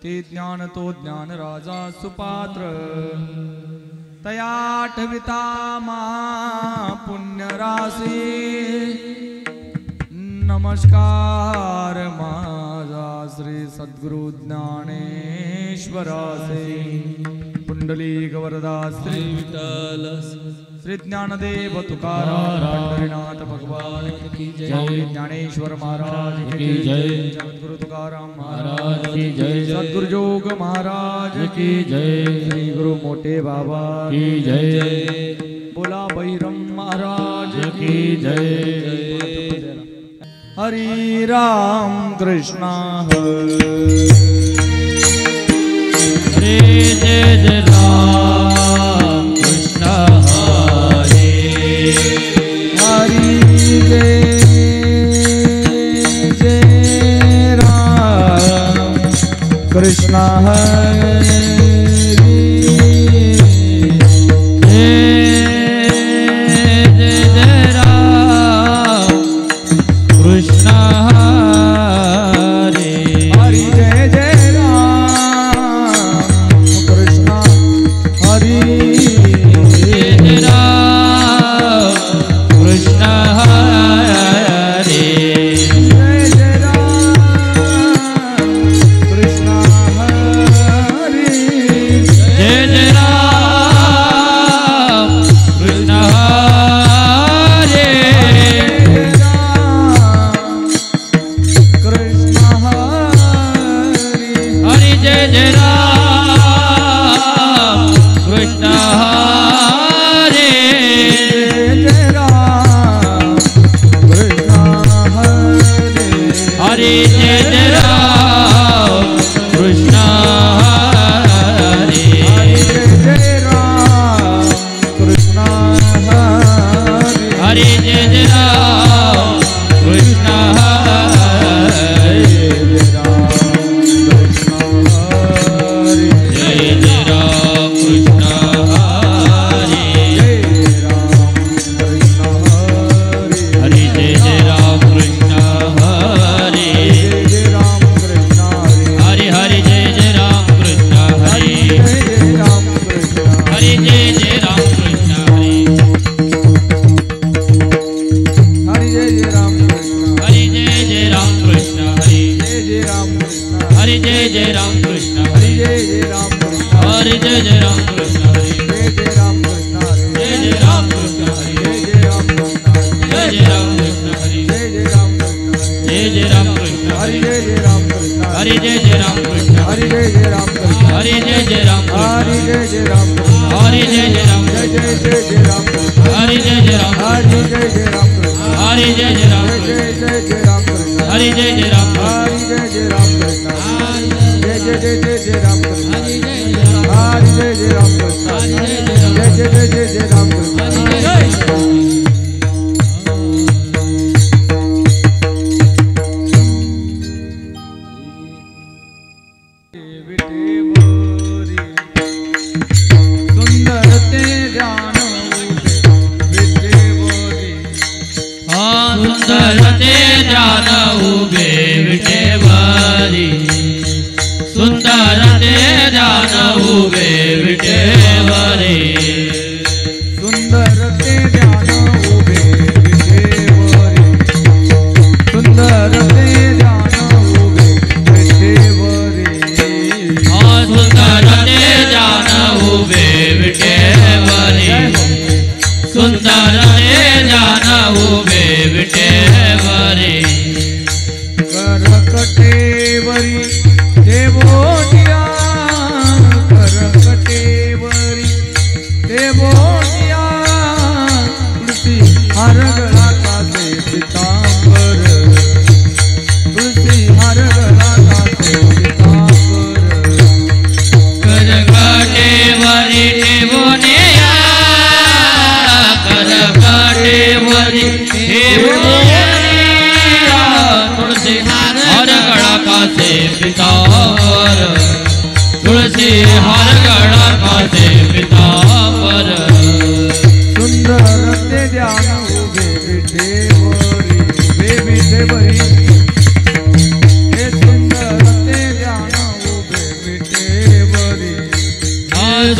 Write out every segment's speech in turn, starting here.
ते ज्ञान तो ज्ञान राजा सुपात्र तयाठविता मा पुण्य राशी नमस्कार माझा श्री सद्गुरु ज्ञानेश्वरासे पुंडलिक वरदा श्री विठ्ठल श्री ज्ञानदेव तुकाराम पंढरीनाथ भगवान की जय ज्ञानेश्वर महाराज की जय सद्गुरु तुकाराम महाराज की जय सद्गुरु जोग महाराज की जय श्री गुरु मोटे बाबा की जय बोला बहिरम महाराज की जय हरि राम कृष्णा हरे जय जय राम कृष्णा हरे हरि जय जय राम कृष्णा हरे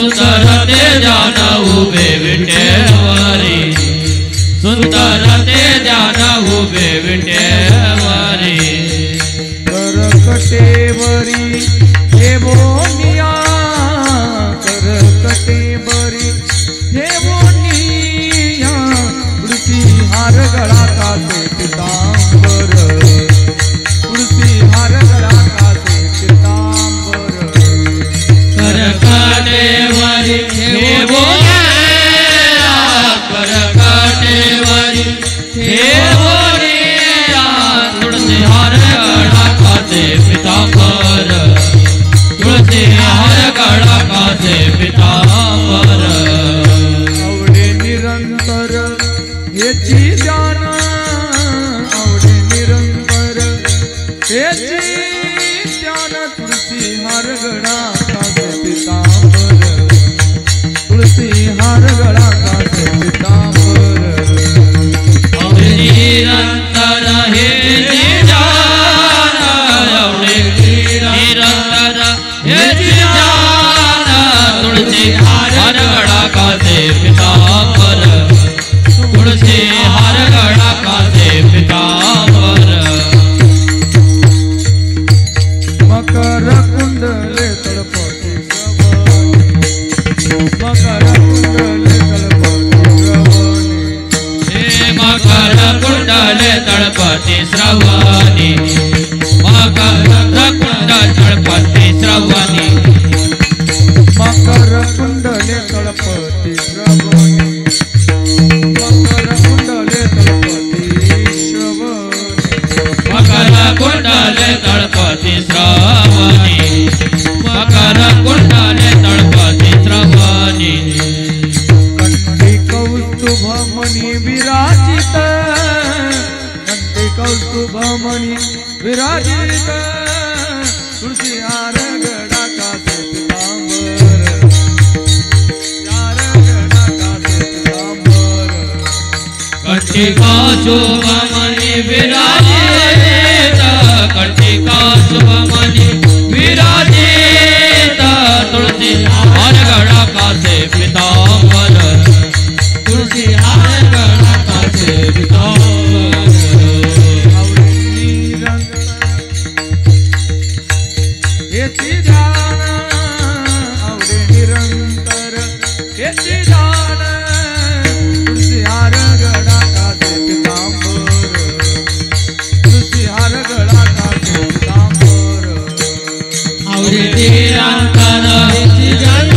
सुंदर तेजान उभे विटेवारी सुंदर तेजान उभे विटेवारी करकटेवरी हे बोनिया करकटेवरी हे बोनिया तुळसी हार गळा कासे पितांबर तुळसी हार गळा कासे पितांबर करकटेवरी हे बोनिया करकटेवरी हे बोनिया तुळसी हार गळा कासे पितांबर तुळसी हार गळा कासे पितांबर आवडे निरंतर हेची ध्यान आवडे निरंतर हेची ध्यान तुळसी हार गळा कासे पितांबर तुळसी हार गळा कासे पितांबर आवडे निरंतर हेची ध्यान आवडे निरंतर हेची ध्यान तुळसी हार गळा कासे पितांबर तुळसी हार गळा कासे पितांबर मकर कुंडले तळपती मकर कुंडले तळपती हे मकर कुंडले तळपती श्रवणी मकर कुंड तळपती श्रवणी मकर कुंडले तळपती श्रवणी मकर कुंडले तळपती श्रवणी मकर कुंडले तळपती श्रवणी मकर कुंडले तळपती श्रवणी कंठी कौस्तुभ मणी विराजित कंठी कौस्तुभ मणी विराजित तुळसी हार गळा कासे पितांबर हार गळा कासे पितांबर कंठिका शुभमणि विराजित कंठिका शुभमणि विराजित तुलसी हार गळा कासे पितांबर तुलसी हार गळा कासे पितांबर हेची ध्यान आवडे निरंतर हेची ध्यान तुळसी हार गळा कासे पितांबर तुळसी हार गळा कासे पितांबर आवडे निरंतर हेची ध्यान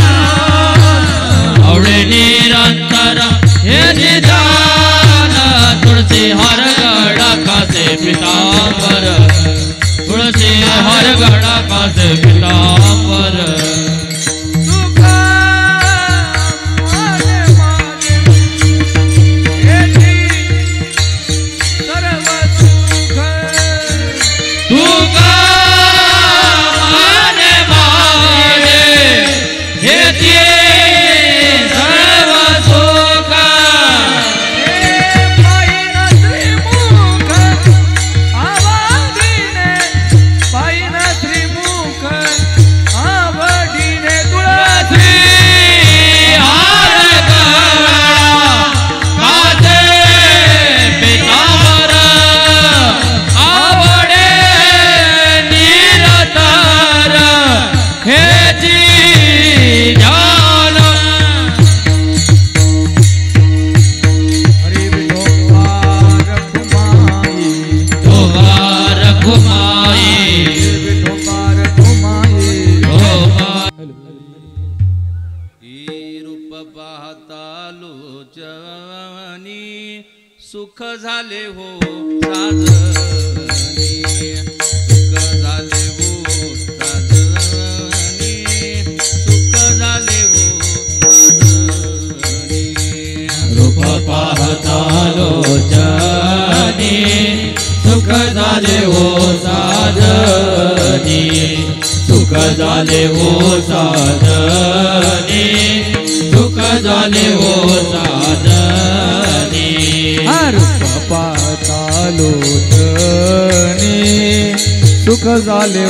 आवडे निरंतर हेची ध्यान तुळसी हार गळा कासे पितांबर तुळसी हार गळा कासे पितांबर सुख माझे माझे हेची सर्व सुख तुका माने माने हेची सर्व सुख पायीन त्रिमुख आवडीने पायीन त्रिमुख आवडीने तुळसी हार गळा कासे पितांबर आवडे निरंतर हेची ध्यान हरी विठोबा रखुमाई दोबार घुमाई विठोबा रखुमाई रूप पाहता लोचनी सुख झाले हो साजनी सुख झाले हो साजनी सुख झाले हो साजनी रूप पाहता लोचनी सुख झाले हो साजनी सुख झाले हो साजनी सुख झाले हो साजनी रूप पाहता लोचनी सुख झाले ओ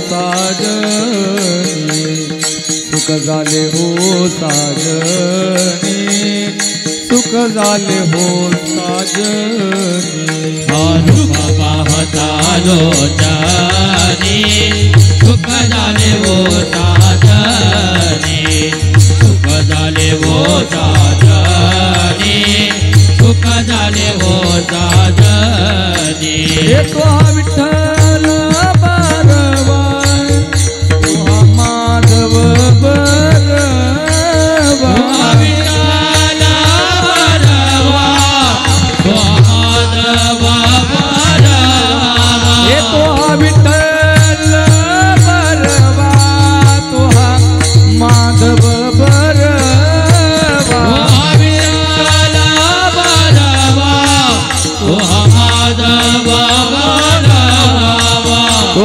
साजनी सुख झाले हो साजनी सुख झाले हो साजनी रूप पाहता लोचनी सुख झाले हो साजनी सुख झाले हो साजनी सुख झाले हो साजनी तो हा विठ्ठल बरवा तो हा माधव बरवा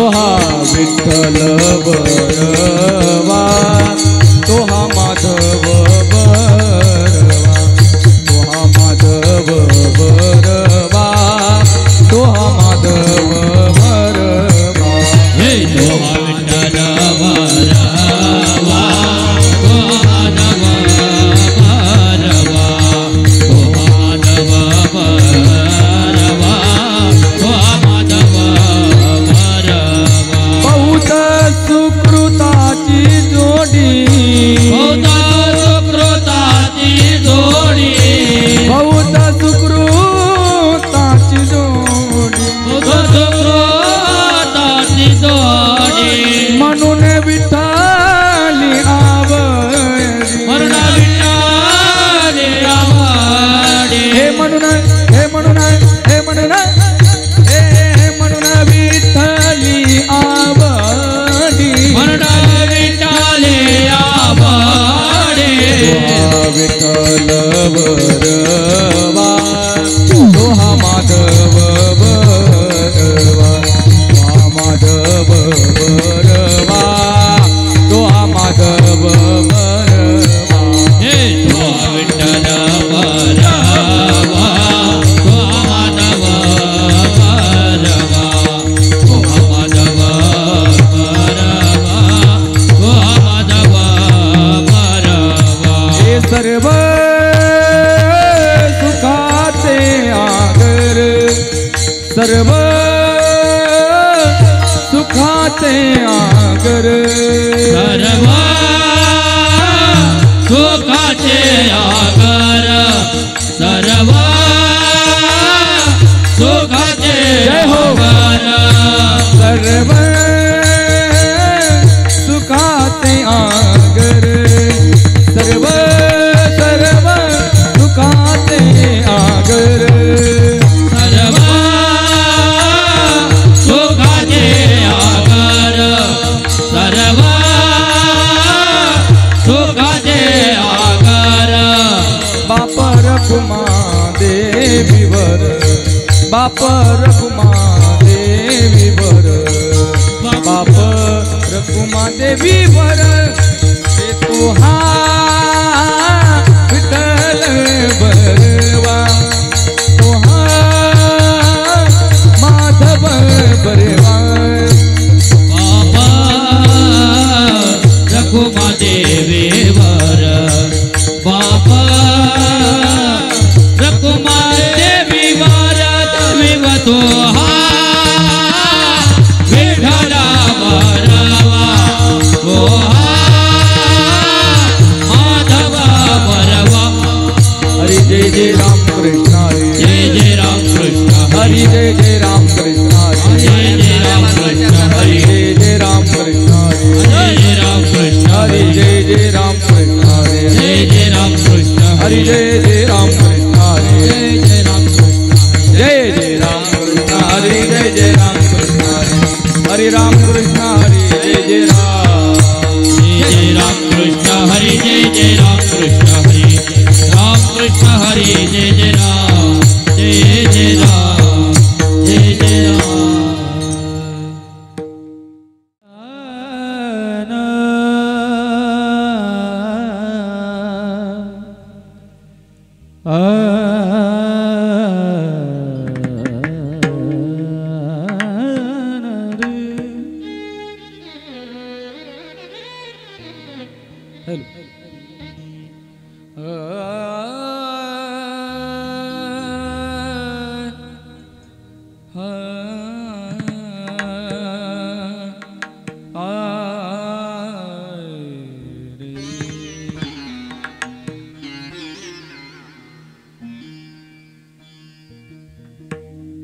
विठ्ठल बरवा तो हा माधव बरवा तो हा माधव बरवा तो हा माधव बरवा हे तो हा विठ्ठल बरवा तो माधव बरवा तो माधव बरवा तो माधव बहुत सुकृताची जोडी सुकृताची जोडी बहुत सुकृताची जोडी सुकृताची जोडी म्हणून विठ्ठली आवडी म्हणून विठ्ठली आवडी हे म्हणून हे म्हणून हे म्हणून हे म्हणून विठ्ठली आवडी म्हणून विठ्ठली आवडी विठ्ठल बरवा तो हा माधव बरवा हा माधव बरवा तो हा माधव बरवा हे तो विठ्ठल बरवा तो माधव बरवा तो माधव बरवा तो माधव बरवा हे सर्व सुखाचे आगर सर्व सुखाचे आगर सर्व सुखाचे आगर सर्व सुखाचे जय हो. आगर सर्व सुखाचे आगर सर्व सर्व सुखाचे आगर सर्व सुखाचे आगर सर्व सुखाचे आगर बाप रखुमा देवीवर बाप रखुमा देवीवर बाप रखुमा देवीवर ते तो हा विठ्ठल बरवा तो हा माधव बरवा बाबा रखुमा देवीवर बाबा रखुमा देवीवर तमिव तो हा विठ्ठला बरवा तो हा माधव बरवा हरी जय जय राम कृष्ण हरी जय जय राम कृष्ण हरी जय जय राम कृष्ण हरी जय जय राम कृष्ण हरी जय जय राम कृष्ण हरी जय जय राम कृष्ण हरी जय जय राम कृष्ण हरी जय जय राम कृष्ण हरी जय जय राम कृष्ण हरी जय जय राम कृष्ण जय जय राम कृष्ण हरी जय जय राम कृष्ण हरी हरे राम कृष्ण हरी जय जय राम जय राम कृष्ण हरि जय जय राम कृष्ण हरि राम कृष्ण हरि जय जय राम जय जय राम जय जय राम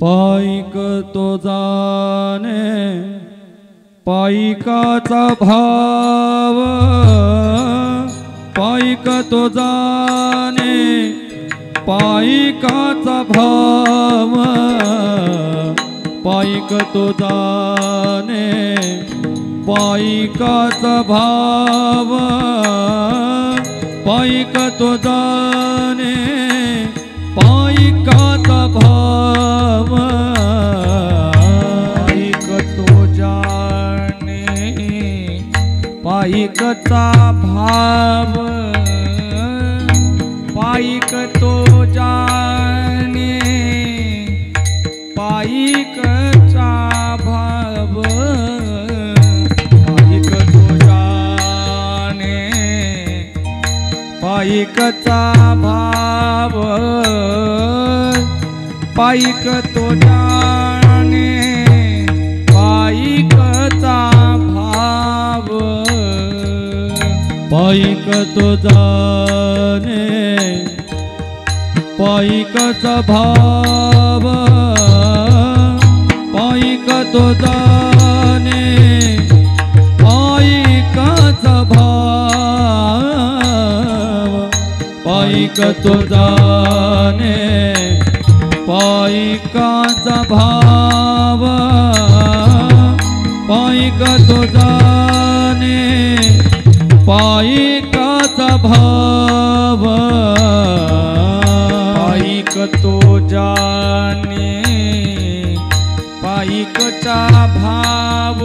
पाईक तो जाणे पाईकाचा भाव, पाईक तो जाणे पाईकाचा भाव, पाईक तो जाणे पाईकाचा भाव, पाईक तो जाणे पाईकाचा भाव, पाईक तो जाणे पाईकचा भाव, पाईक तो जाणे पाईकचा भाव, पाईक तो जाणे पाईकचा भाव, पाईक तो जाणे पाईकचा भाव, पाईक तो जाणे पाईकाचा भाव, पाईक तो जाणे पाईकाचा भाव, पाईक तो जाणे पाईकाचा भाव, पाईक तो जाणे पाईकाचा भाव, पाईक तो जाणे पाईकचा भाव,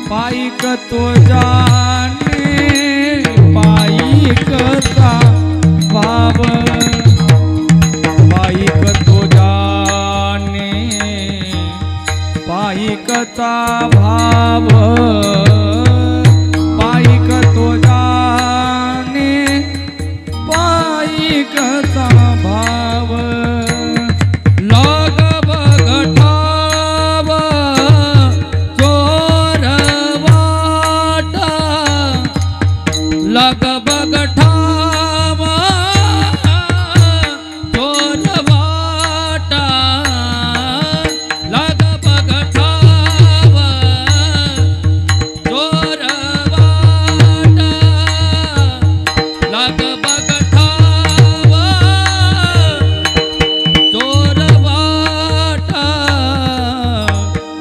पाईक तो जाणे पाईकचा भाव, पाईक तो जाणे पाईकचा भाव, पाईक तो जाणे पाईकचा भाव, लाग बघठाव चोर वाटा, लाग बघठाव चोर वाटा, लाग बघठाव चोर वाटा, लाग बघठाव चोर वाटा,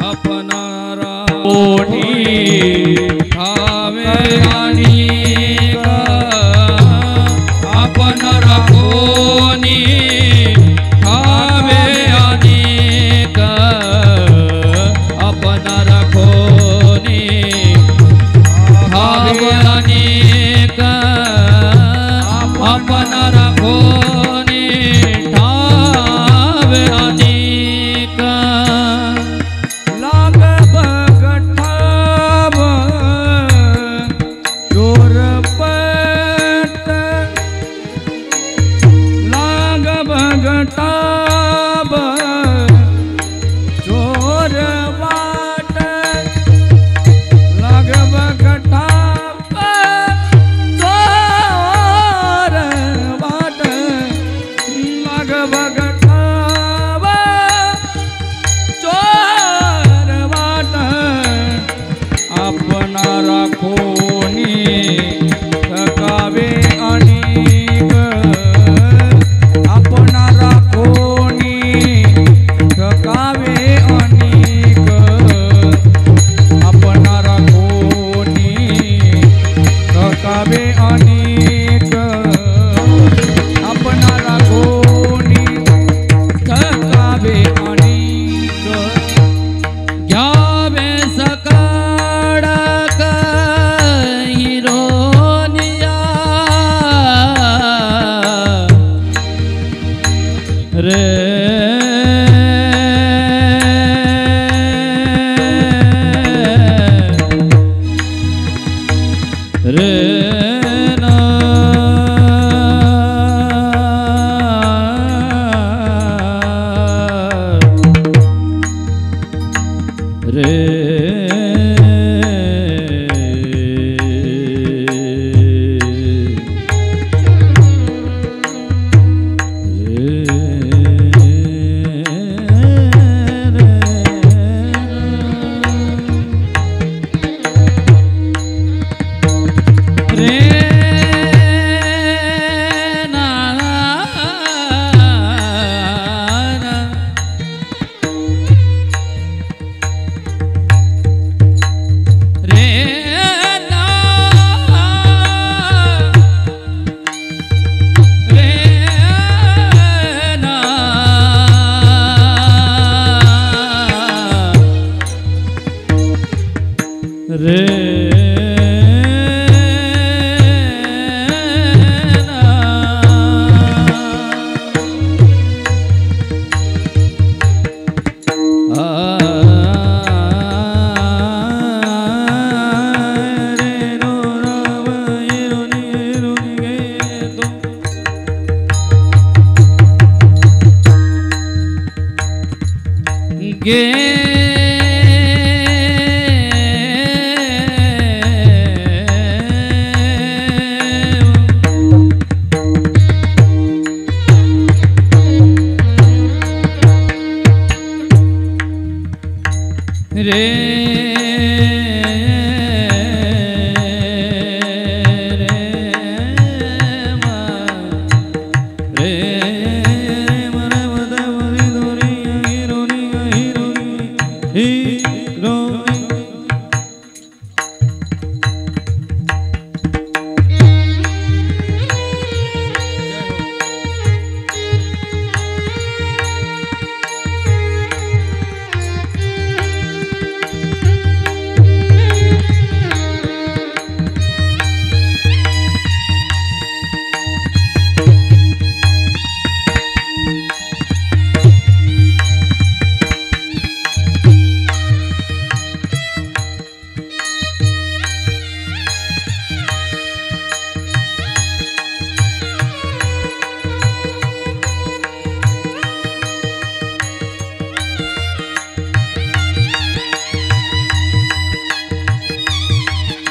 अपनारा कोणी ठावे आणि आपण राखोनी ठावे अनेक, आपण राखोनी ठावे अनेक, आपण राखोनी ठावे अनेक, लाग बघठाव चोरपट, लाग बघठाव चोरवाट, लाग बघठाव चोरवाट,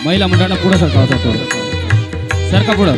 महिला मंडळाला पुढे सरका होता सरका पुढं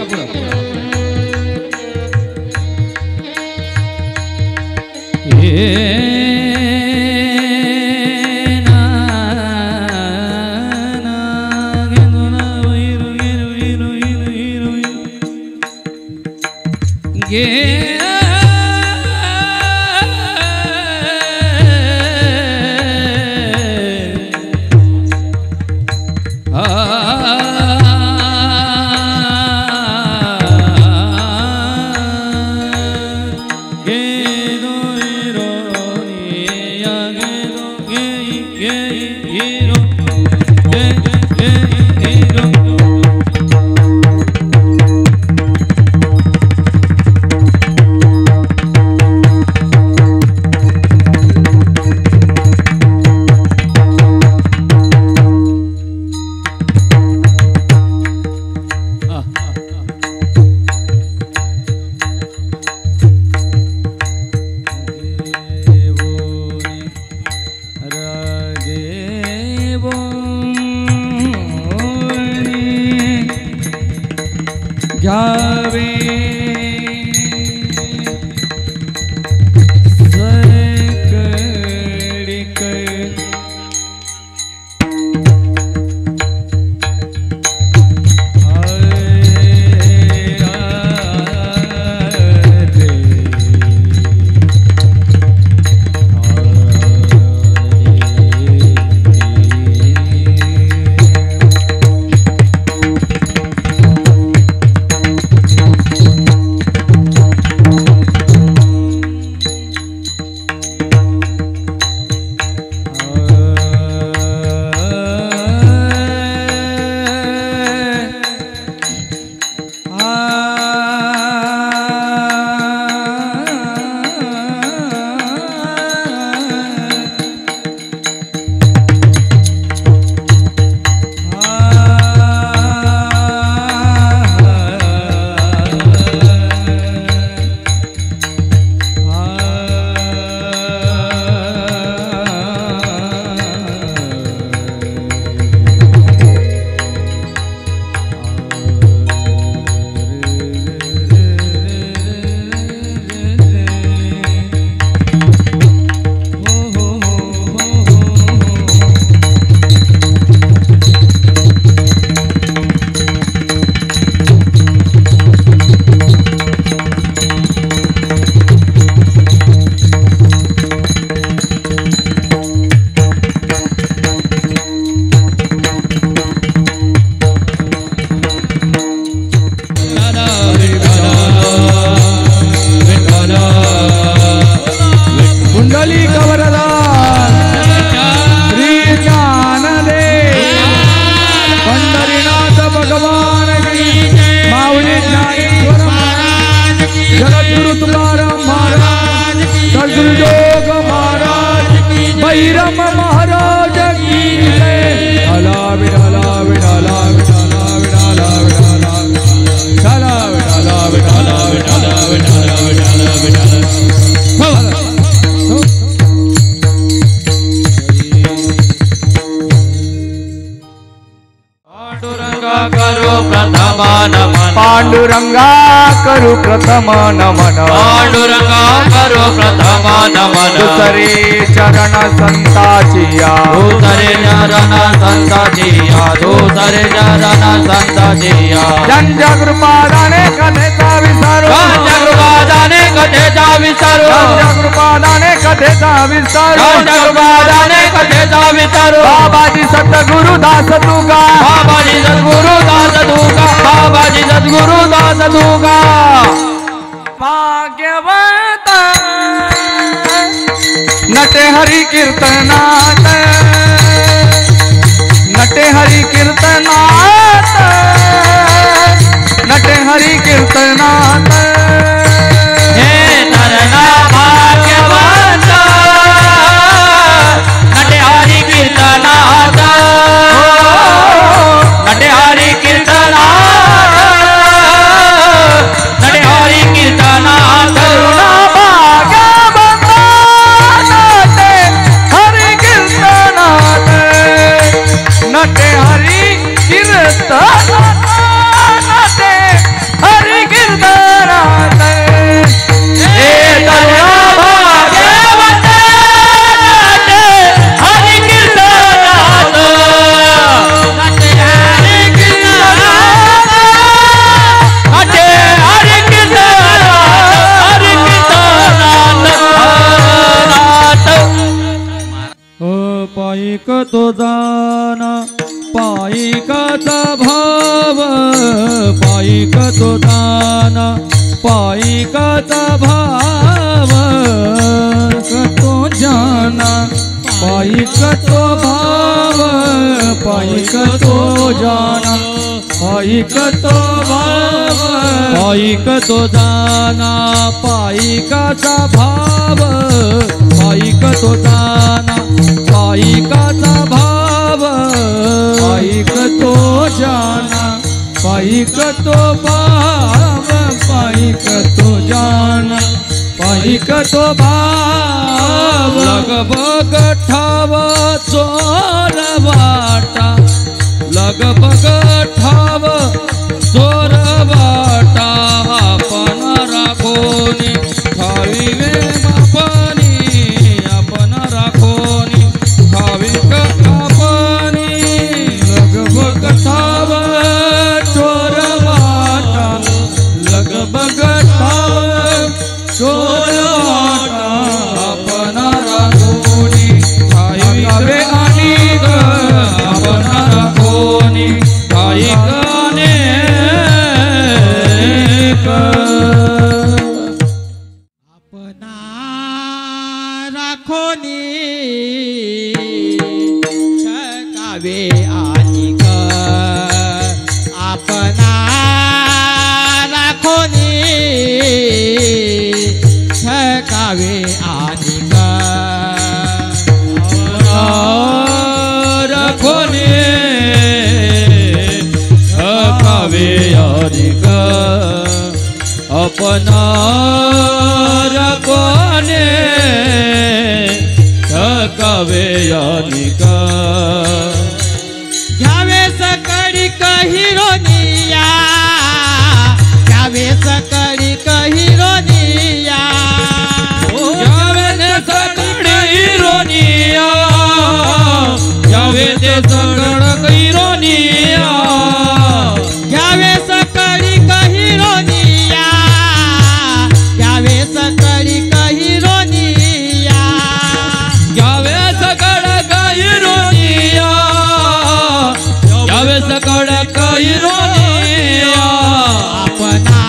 पांडुरंगा करू प्रथम नमन पांडुरंगा करू प्रथम नमन दुसरे चरण संताचिया दुसरे चरण संताचिया दुसरे चरण संताचिया जगृपादाने कथेचा विसारू जगृपादाने कथेचा विसारू जगृपादाने कथेचा विसारू जगृपादाने कथेचा विसारू बाबाजी सतगुरु दास तुका बाबाजी सद्गुरु दास तुका बाबाजी सद्गुरु दास तुका भाग्यवंत नटे हरि कीर्तनात नटे हरि कीर्तनात नटे हरि कीर्तनात हे तरणा भाग्यवंत नटे हरि कीर्तनात नटे हरि कीर्तनात नटे हरि कीर्तनात करुणा भाग्यवंत नटे हरि कीर्तनात नटे हरि कीर्तनात जाना पाईकाचा भाव तो जाना पाईक तो भाव पाईक तो जाना पाईक तो भाव पाईक तो जाना पाईकाचा भाव पाईक तो जाना पाईकाचा भाव पाईक तो जाना पाईक तो भाव पाईक तो जाना पाईक तो भाव लगबग ठाव चोर वाटा लगबग ठाव चोर वाटा आपण राखोनी ठाविवे बापानी आपण राखोनी ठाविक आपणी लगबग ठाव चोर वाटा लगबग ठाव चोर वाटा आपण राखोनी ठाविवे आणि आपण राखोनी ठाविक आपणा राखोनी ठकावे आनिक आपणा राखोनी ठकावे आनिक राखोनी ठकावे आनिक अपना राखोनी ठकावे आनिक घ्यावे सकडी कहिरोनिया घ्यावे सकडी कहिरोनिया यावे ते सकड इरोनिया यावे ते सकड इरोनिया घ्यावे सकडी कहिरोनिया घ्यावे सकडी कहिरोनिया यावे सकड इरोनिया यावे सकड इरोनिया आपणा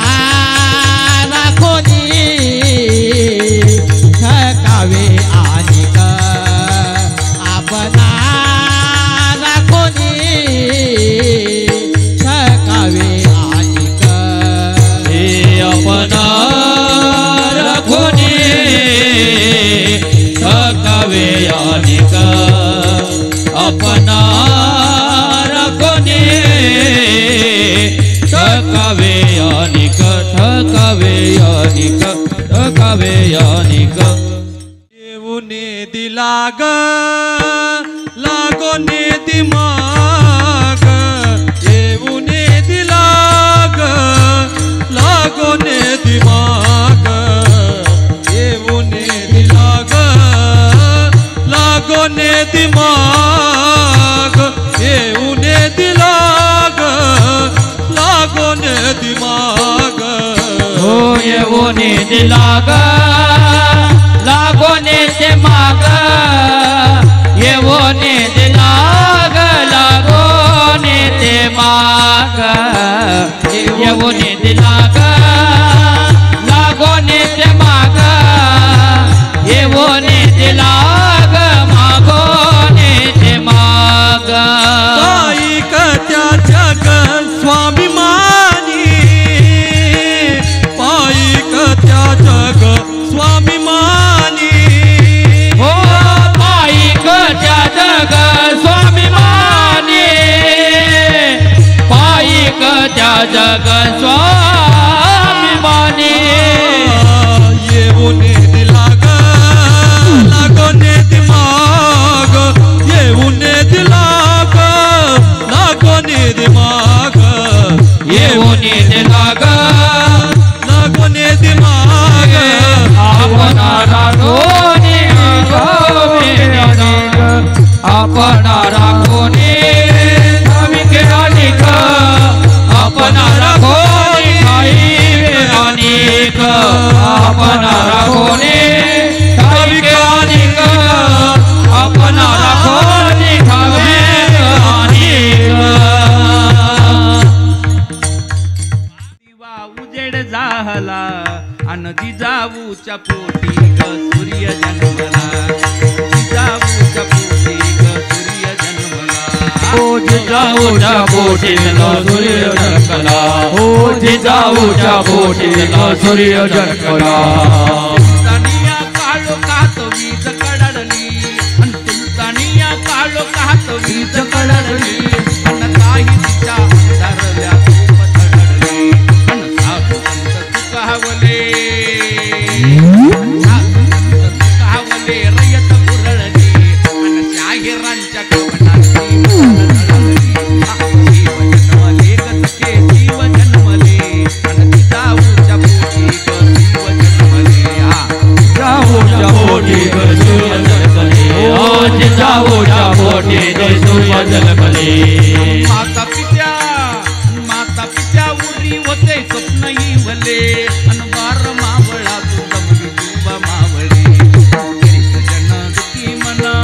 राखोनी ठकावे आनिक आपणा राखोनी ठकावे आनिक हे अपना राखोनी ठकावे आनिक अपना राखोनी ठकावे आनिक ठकावे आनिक ठकावे आनिक येऊने दिला ग लागोने दिमाग येऊने दिला ग लागोने दिमाग येऊने दिला ग लागोने दिमाग येऊने दिला ग लागोने दिमाग हो येऊने दिला ग लागोने ते माग येऊने दिला ग लागोने ते माग येऊने दिला ग लागोने ते माग येऊने दिला ग मागोने ते माग पाईक त्या जग स्वाभिमानी पाईक त्या जग स्वाभिमानी हो पाईक त्या जग स्वाभिमानी पाईक त्या जग स्वाभिमानी उजेड झाला अन जिजाऊच्या पोटी ग सूर्य जन्मला जिजाऊच्या पोटी ग सूर्य जन्मला ओ जिजाऊच्या पोटीला सूर्य जन्मला ओ जिजाऊच्या पोटीला सूर्य जन्मला सुलतानिया काळोखात वीज कडळली अन सुलतानिया काळोखात वीज कडळली अन काही तिच्या अंधारल्या खूप धडधडली अन साधू संत तुकावले तुकावले रयत गुरळली अन शाहिरांच्या कवनाची जीव जन्मले गसके जीव जन्मले अन जिजाऊच्या पोटी ग जीव जन्मले जिजाऊच्या पोटी ग सूर्य जन्मले ओ जिजाऊच्या पोटी ग सूर्य जन्मले माता पित्या उरी होते स्वप्न इवले अन वार मावळा तुझा मुली तुबा मावळे गिरीश जन दुखी मना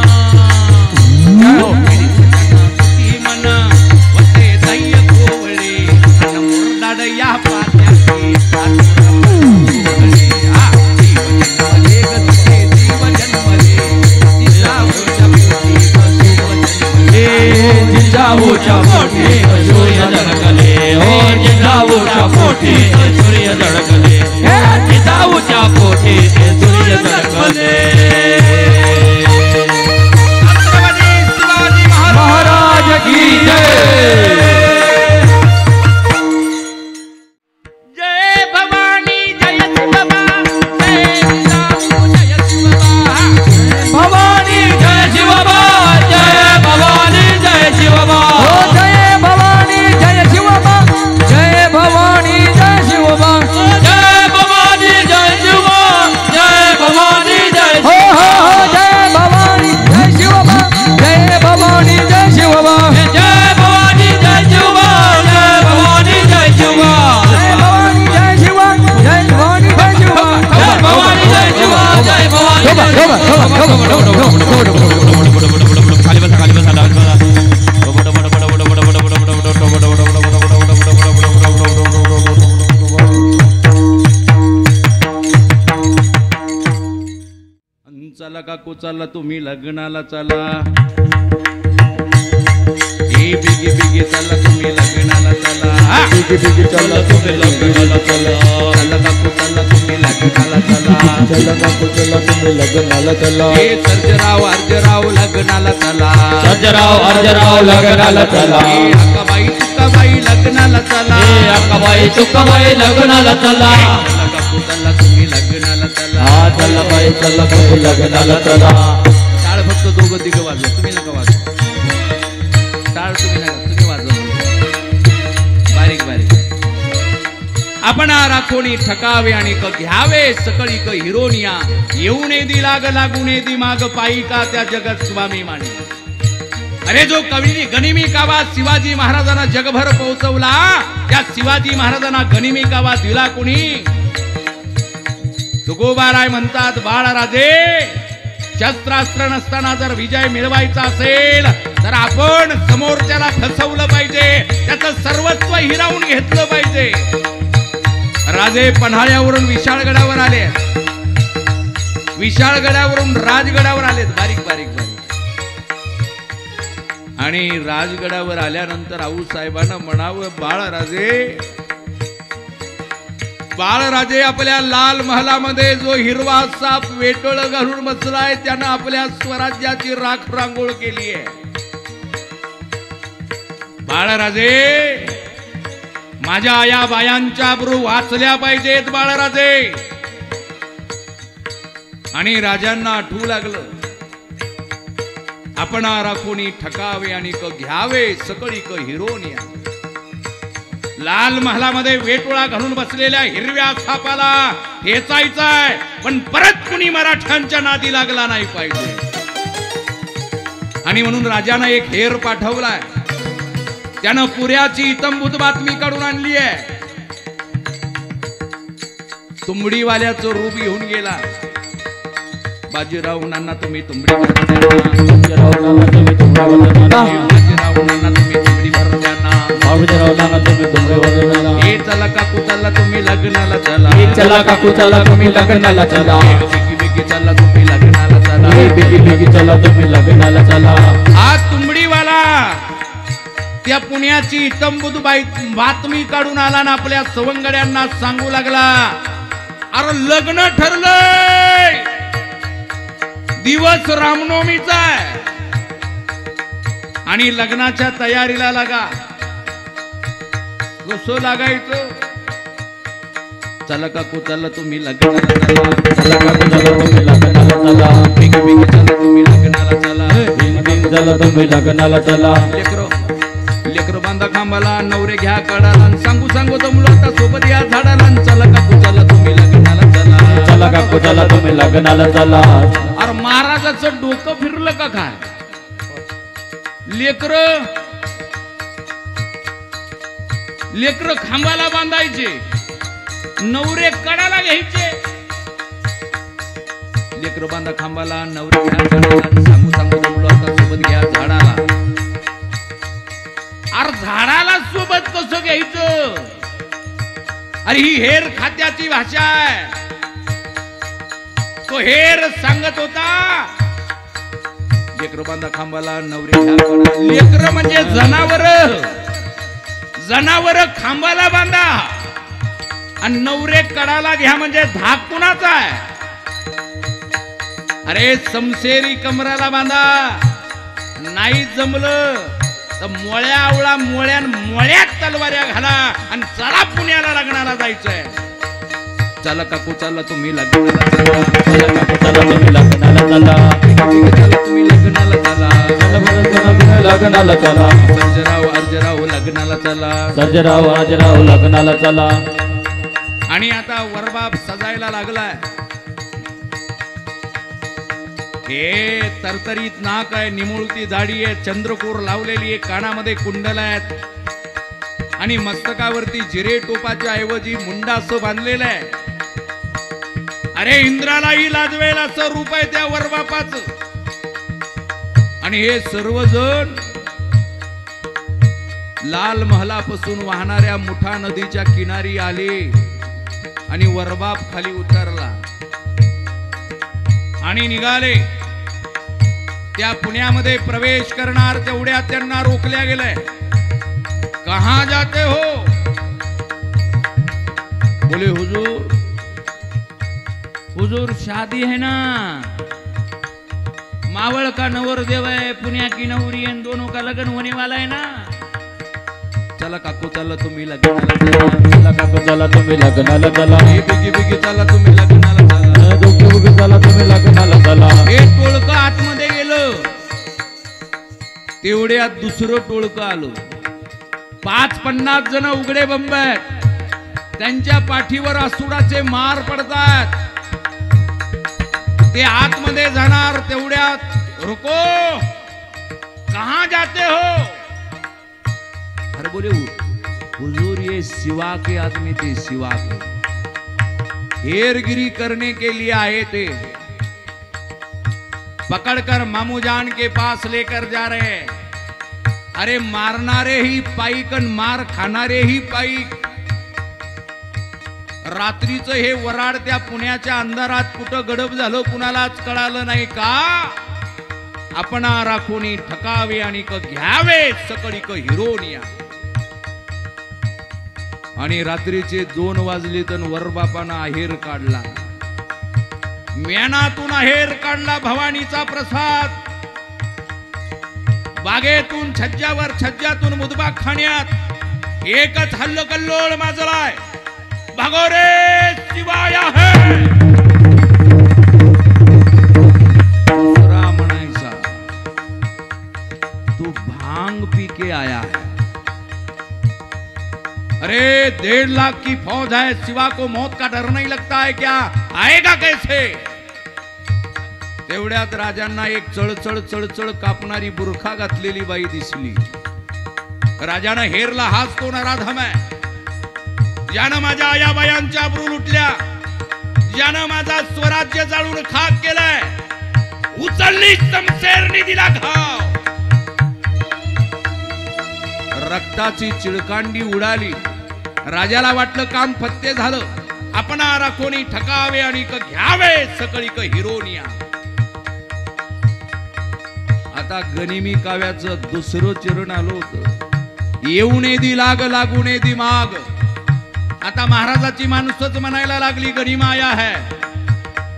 गिरीश जन दुखी मना होते दैय कोवळे अन मुरडाड या पात्याची जिजाऊच्या पोटी सूर्य जळकले ओ जिजाऊच्या पोटी सूर्य जळकले जिजाऊच्या पोटी सूर्य जळकले छत्रपती शिवाजी महाराज की जय जय भवानी जय शिवबा जय जिजाऊ जय शिवबा भवानी जय शिवबा जय भवानी जय शिवबा ओ जय भवानी जय शिवबा जय भवानी जय शिवबा जय भवानी जय शिवबा जय भवानी जय हो हो हो जय भवानी जय शिवबा जय भवानी जय शिवबा जय भवानी जय शिवबा जय भवानी जय शिवबा जय भवानी जय शिवा जय भवानी जय शिवा जय भवानी जय शिवा जय भवानी खाली बसा खाली बसा खाली बसा चला काकू चला तुम्ही लग्नाला चला ए बिगी बिगी चला तुम्ही लग्नाला चला बिगी बिगी चला तुम्ही लग्नाला चला चला काकू चला तुम्ही लग्नाला चला चला काकू चला तुम्ही लग्नाला चला ए सर्जराव अर्जराव लग्नाला चला सर्जराव अर्जराव लग्नाला चला ए अक्काबाई तुकाबाई लग्नाला चला ए अक्काबाई तुकाबाई लग्नाला चला चला काकू चला तुम्ही लग्नाला चला हा चला बाई चला तुम्ही लग्नाला चला टाळ फक्त दोघं तिघं वाजवा तुम्ही नका वाजवा टाळ तुम्ही नका तुम्ही वाजवा बारीक बारीक आपण राखोणी ठकावे आणि क घ्यावे सकळी क हिरोनिया येऊन दी लाग लागून दी माग पायिका त्या जगत स्वामी माने अरे जो कवीने गनिमी कावा शिवाजी महाराजांना जगभर पोहोचवला त्या शिवाजी महाराजांना गनिमी कावा दिला कोणी तुकोबाराय म्हणतात बाळराजे शस्त्रास्त्र नसताना जर विजय मिळवायचा असेल तर आपण समोरच्याला फसवलं पाहिजे त्याचं सर्वस्व हिरावून घेतलं पाहिजे राजे पन्हाळ्यावरून विशाळगडावर आले विशाळगडावरून राजगडावर आलेत बारीक बारीक बारीक आणि राजगडावर आल्यानंतर आऊसाहेबांना म्हणावं बाळराजे आपल्या लाल महालामध्ये जो हिरवा साप वेटोळ घालून बसलाय त्यानं आपल्या स्वराज्याची राख रांगोळ केली आहे बाळराजे माझ्या आया बायांच्या अब्रू वाचल्या पाहिजेत बाळराजे आणि राजांना आठवू लागलं आपण राखोनी ठकावे आणि क घ्यावे सकळी क हिरोनिया लाल महालामध्ये वेटोळा घालून बसलेल्या हिरव्या सापाला ठेचायचाय पण परत कुणी मराठ्यांच्या नादी लागला नाही पाहिजे आणि म्हणून राजानं एक हेर पाठवलाय त्यानं पुऱ्याची इतंभूत बातमी काढून आणली आहे तुंबडीवाल्याचं रूप घेऊन गेला बाजीराव नाना तुम्ही तुंबडी बाजीराव नाना तुम्ही तुंबडी भरून द्या ना बाबूजीराव नाना तुम्ही डोंगरे वाजवायला हे चला काकू चला तुम्ही लग्नाला चला चला काकू चला तुम्ही लग्नाला चला बिगी बिगी चला तुम्ही लग्नाला चला बिगी बिगी चला तुम्ही लग्नाला चला हा तुंबडीवाला त्या पुण्याची इतंबुत बातमी काढून आला ना आपल्या सवंगड्यांना सांगू लागला अरे लग्न ठरलंय दिवस रामनवमीचा आहे आणि लग्नाच्या तयारीला लागा कसं लागायचं चला काकू चला तुम्ही लग्नाला चला चला काकू चला तुम्ही लग्नाला चला बिगी बिगी चला तुम्ही लग्नाला चला बिगी बिगी चला तुम्ही लग्नाला चला लेकरो बांधा खांबाला नवरे घ्या कडाला सांगू सांगू जमलो आता सोबत या झाडाला चला काकू चला तुम्ही लग्नाला चला चला काकू चला तुम्ही लग्नाला चला अरे महाराजाचं डोकं फिरलं का काय लेकर खांबाला बांधायचे नवरे कडाला घ्यायचे लेकर बांधा खांबाला नवरे घ्या कडाला सांगू सांगू जमलो आता सोबत घ्या झाडाला अरे झाडाला सोबत कसं घ्यायचं अरे ही हेर खात्याची भाषा आहे तो हेर सांगत होता लेकर बांधा खांबाला नवरे घ्या कडाला लेकर म्हणजे जनावर खांबाला बांधा आणि नवरे कडाला घ्या म्हणजे धाक कुणाचा आहे अरे समशेरी कमराला बांधा नाही जमलं तर मोळ्यात तलवाऱ्या घाला आणि चला पुण्याला लग्नाला जायचंय चला काकू चला तुम्ही लग्नाला चला चला काकू चला तुम्ही लग्नाला चला चला तुम्ही लग्नाला चला चला बरं चला तुम्ही लग्नाला चला सर्जराव अर्जराव लग्नाला चला सर्जराव आजराव लग्नाला चला आणि आता वरबाप सजायला लागलाय हे तरतरीत नाक आहे निमुळती दाढी आहे चंद्रकोर लावलेली आहे कानामध्ये कुंडल आहेत आणि मस्तकावरती जिरे टोपाच्या ऐवजी मुंडा असं बांधलेलं आहे अरे इंद्रालाही लाजवेल असं रूप आहे त्या वरबापाचं आणि हे सर्वजण लाल महालापासून वाहणाऱ्या मुठा नदीच्या किनारी आले आणि वरबाप खाली उतरला आणि निघाले त्या पुण्यामध्ये प्रवेश करणार तेवढ्या त्यांना रोखल्या गेलंय कहां जाते हो बोले हुजूर शादी है ना मावळ का नवर देव है पुण्या की नवरी है दोनों का लगन होने वाला है ना चला काकू चला तुम्ही लग्नाला चला चला काकू चला तुम्ही लग्नाला चला बिगी बिगी चला तुम्ही लग्नाला चला दोघे उगे चला तुम्ही लग्नाला चला हे टोळकं आतमध्ये गेलं तेवढ्यात दुसरं टोळकं आलं 50 जण उघडे बंब आहेत त्यांच्या पाठीवर असुराचे मार पडतात ते आतमध्ये जाणार तेवढ्यात रुको कहां जाते हो अरे बोले हुजूर ये सिवा के आदमी थे सिवा के हेरगिरी करने के लिए आए थे पकड़कर मामूजान के पास लेकर जा रहे हैं अरे मारणारे ही पाईक आणि मार खाणारे ही पाईक रात्रीचं हे वराड त्या पुण्याच्या अंधारात कुठं गडप झालं कुणालाच कळालं नाही का आपण राखोनी ठकावे आणि क घ्यावे सकळी क हिरोनिया आणि रात्रीचे 2 वाजले तर वरबापानं आहेर काढला मेनातून आहेर काढला भवानीचा प्रसाद बागेतून छज्जातून मुदबा खाण्यात एकच हल्लकल्लोळ माजलाय भागोरे शिवाया है दुसरा म्हणायचा तू भांग पी के आया है अरे 1.5 लाख की फौज है शिवा को मौत का डर नहीं लगता है क्या आएगा कैसे तेवढ्यात राजांना एक चळचळ कापणारी बुरखा घातलेली बाई दिसली राजानं हेरला हाच तो नराधम आहे ज्यानं माझ्या आयाबायांच्या अब्रू लुटल्या ज्यानं माझा स्वराज्य जाळून खाक केलाय उचलली शमशेरनी दिला घाव रक्ताची चिळकांडी उडाली. राजाला वाटलं काम फत्ते झालं. आपणारा कोणी ठकावे आणि घ्यावे सकळी हिरोनिया. आता गनिमी काव्याचं दुसरं चरण आलं होतं. येऊने दी लाग लागूने दी माग. आता महाराजाची माणूसच म्हणायला लागली गनिमाया है,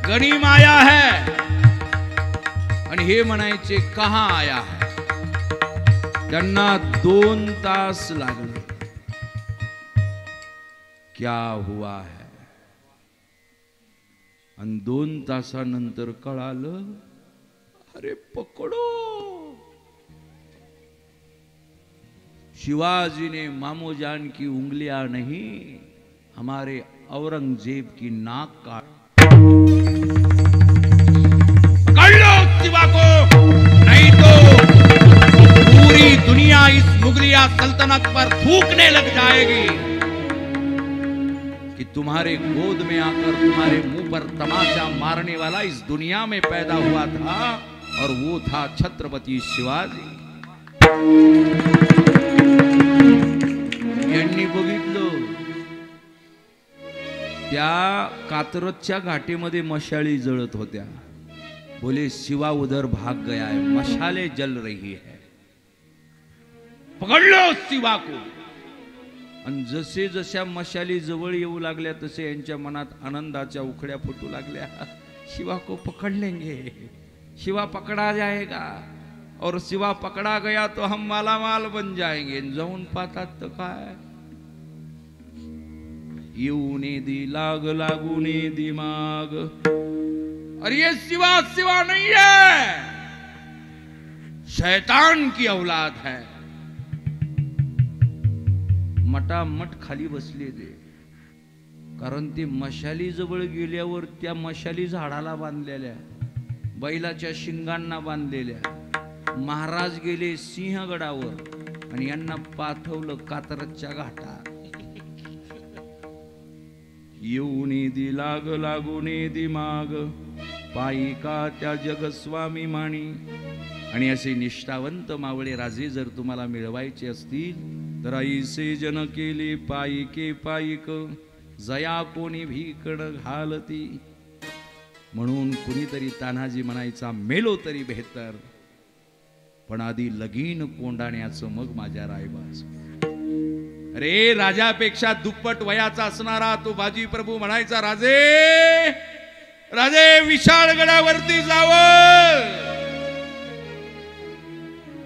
गनिमाया है. आणि हे म्हणायचे कहा आया है. त्यांना 2 तास लागले. क्या हुआ है. आणि 2 तासानंतर कळालं, अरे पकडो. शिवाजी ने मामो जान की उंगलियां नहीं, हमारे औरंगजेब की नाक काट. पकड़ लो शिवा को, नहीं तो पूरी दुनिया इस मुगलिया सल्तनत पर थूकने लग जाएगी कि तुम्हारे गोद में आकर तुम्हारे मुंह पर तमाचा मारने वाला इस दुनिया में पैदा हुआ था, और वो था छत्रपती शिवाजी. यांनी बघितलं त्या कात्रजच्या घाटीमध्ये मशाली जळत होत्या. बोले शिवा उधर भाग गया है, मशाले जल रही है, पकड़ लो शिवा को. आणि जसे जशा मशाली जवळ येऊ लागल्या तसे यांच्या मनात आनंदाच्या उखड्या फुटू लागल्या. शिवा को पकड़ लेंगे, शिवा पकड़ा जाएगा, और शिवा पकड़ा गया तो हम मालामाल बन जाएंगे. जाऊन पाहतात तर काय, येऊने दी लाग लागूने दी माग. और ये शिवा शिवा नहीं है, शैतान की औलाद है. मटामट खाली बसले ते, कारण ते मशाली जवळ गेल्यावर त्या मशाली झाडाला बांधलेल्या, बैलाच्या शिंगांना बांधलेल्या. महाराज गेले सिंहगडावर आणि यांना पाठवलं कात्रजच्या घाटात. येऊने दी लाग लागूने दी माग, पायी का त्या जगस्वामी माणी. आणि असे निष्ठावंत मावळे राजे जर तुम्हाला मिळवायचे असतील तर ऐसे जन केले पायिके पायिक, जया कोणी भीकण घालती. म्हणून कुणीतरी तान्हाजी म्हणायचा, मेलो तरी बेहतर, पण आधी लगीन कोंडाण्याचं मग माझ्या रायबाच. अरे राजापेक्षा दुप्पट वयाचा असणारा तो बाजी प्रभू म्हणायचा, राजे राजे विशाळगडावरती जावं.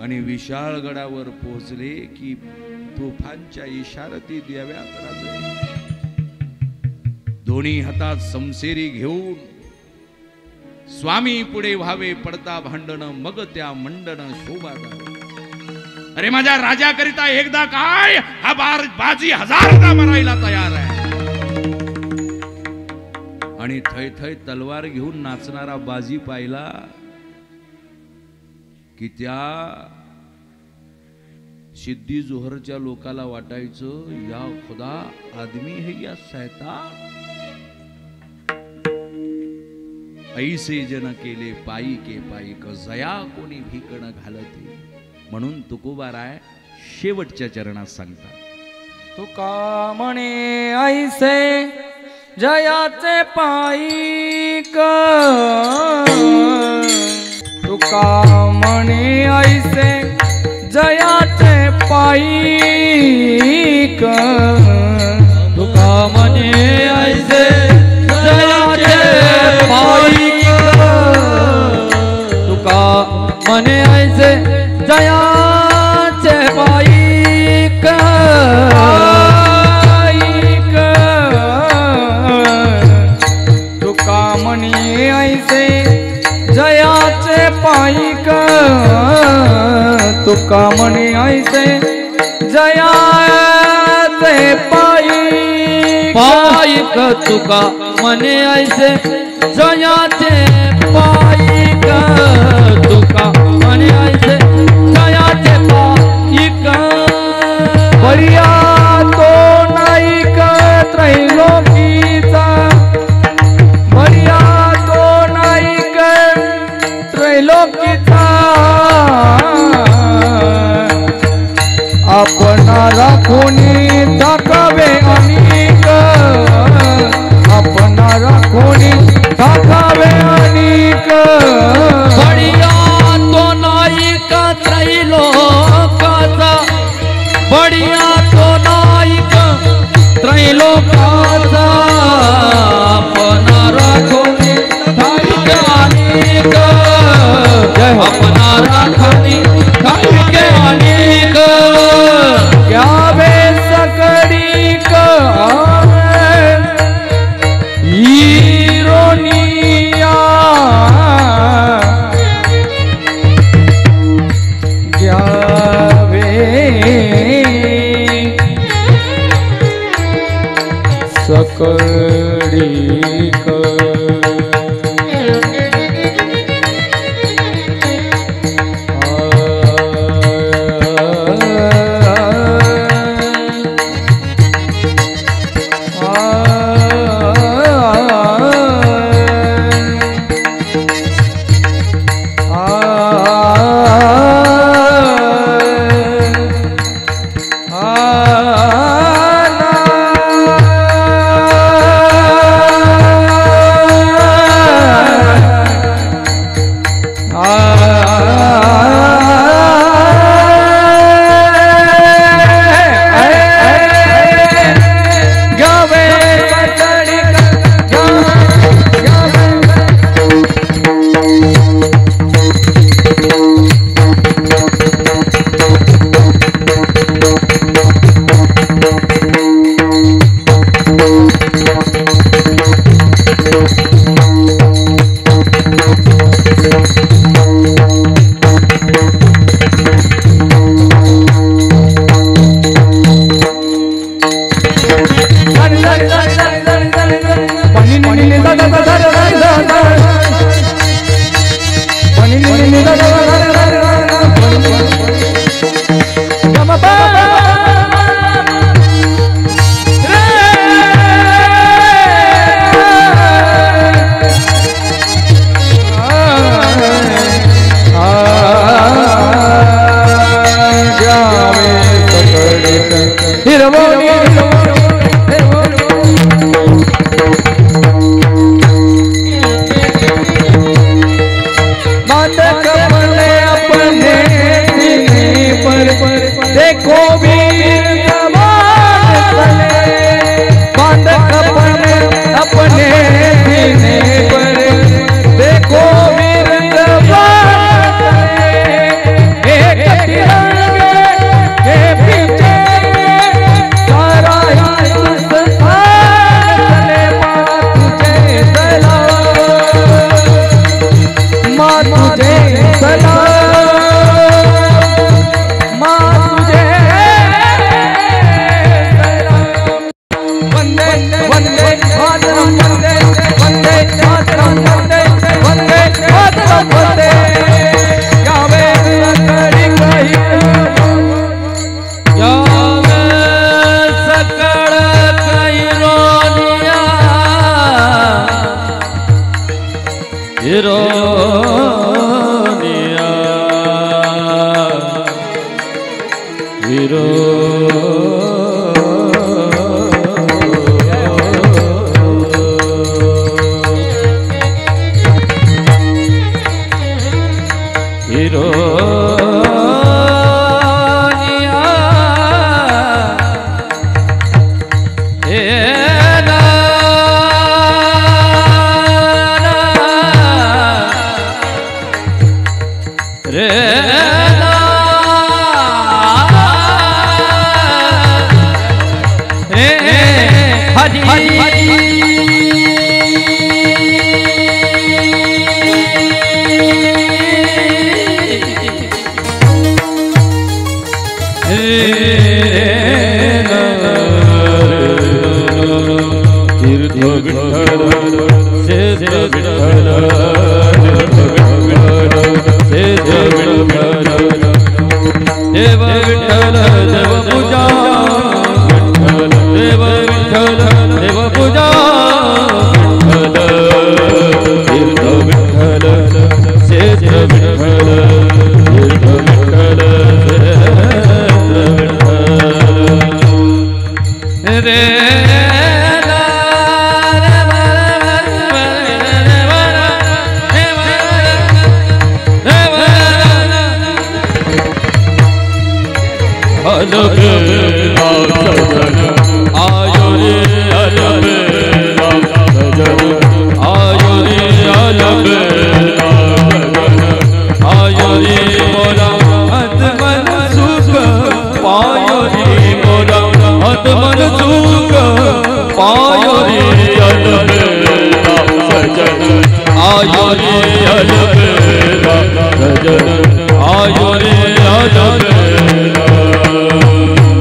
आणि विशाळगडावर पोहोचले की तोफांच्या इशारती द्याव्यात. राजे दोन्ही हातात समसेरी घेऊन स्वामी पुढे व्हावे पडता भांडण, मग त्या मंडन शोभा. अरे माझ्या राजा करिता एकदा काय, हा बाजी 1000दा मारायला तयार आहे. आणि थै थै तलवार घेऊन नाचणारा बाजी पाहिला की त्या सिद्धी जोहरच्या लोकाला वाटायचं, या खुदा आदमी है या शैतान. ऐसे जन केले पायी के पायी, जया कोणी भीकण घालते. म्हणून तुकोबाराय शेवटच्या चरणात सांगतात, तुका म्हणे ऐसे जयाचे पायीक. तुका म्हणे ऐसे जयाचे पायीक. तुका म्हणे ऐसे जयाचे पायीक. तुका म्हणे ऐसे जयाचे पायीक. तुका म्हणे ऐसे जयाचे पायीक. तुका म्हणे ऐसे जयाचे पायीक. पायीक तुका म्हणे ऐसे जयाचे पायीक. तुका म्हणे ऐसे जयाचे पायीक. बरिया तो नाईक त्रैलोकीचा. बरिया तो नाईक त्रैलोकीचा. आपण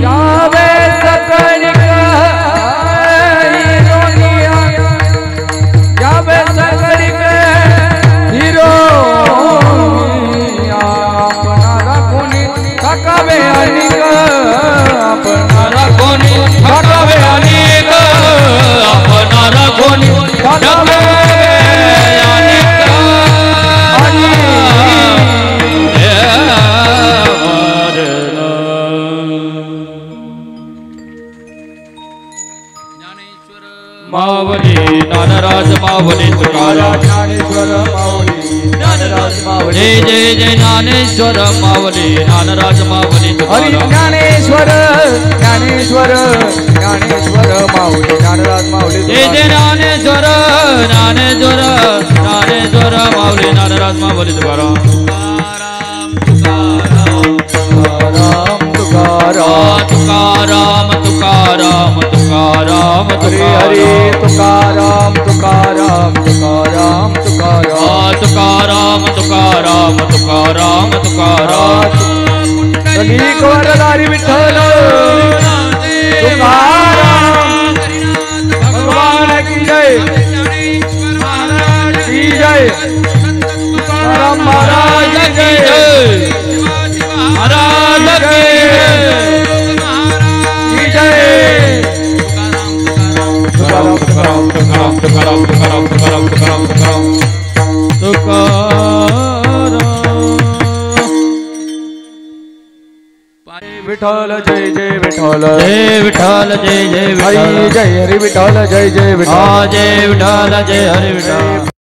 जावे सकड़ का ज्ञानराज माऊली तुकाराम ज्ञानेश्वर माऊली ज्ञानराज माऊली जय जय जय ज्ञानेश्वर माऊली ज्ञानराज माऊली हरी तुकाराम ज्ञानेश्वर ज्ञानेश्वर ज्ञानेश्वर माऊली ज्ञानराज माऊली जय जय ज्ञानेश्वर ज्ञानेश्वर ज्ञानेश्वर माऊली ज्ञानराज माऊली तुकाराम तुकाराम तुकाराम तुकाराम तुकाराम हरे हरे तुकाराम तुकाराम तुकाराम तुकाराम तुकाराम तुकाराम तुकाराम तुकाराम कलिक वरदारी विठ्ठल तुकाराम भगवान की जय की जय तुकाराम महाराज की जय महाराज की जय तुकाराम तुकाराम तुकाराम तुकाराम तुकाराम तुकाराम तुकाराम तुकाराम विठ्ठल जय जय विठ्ठल जय विठ्ठल जय जय हरी विठ्ठल जय हरी विठ्ठल जय जय विठ्ठल जय विठ्ठल जय हरी विठ्ठल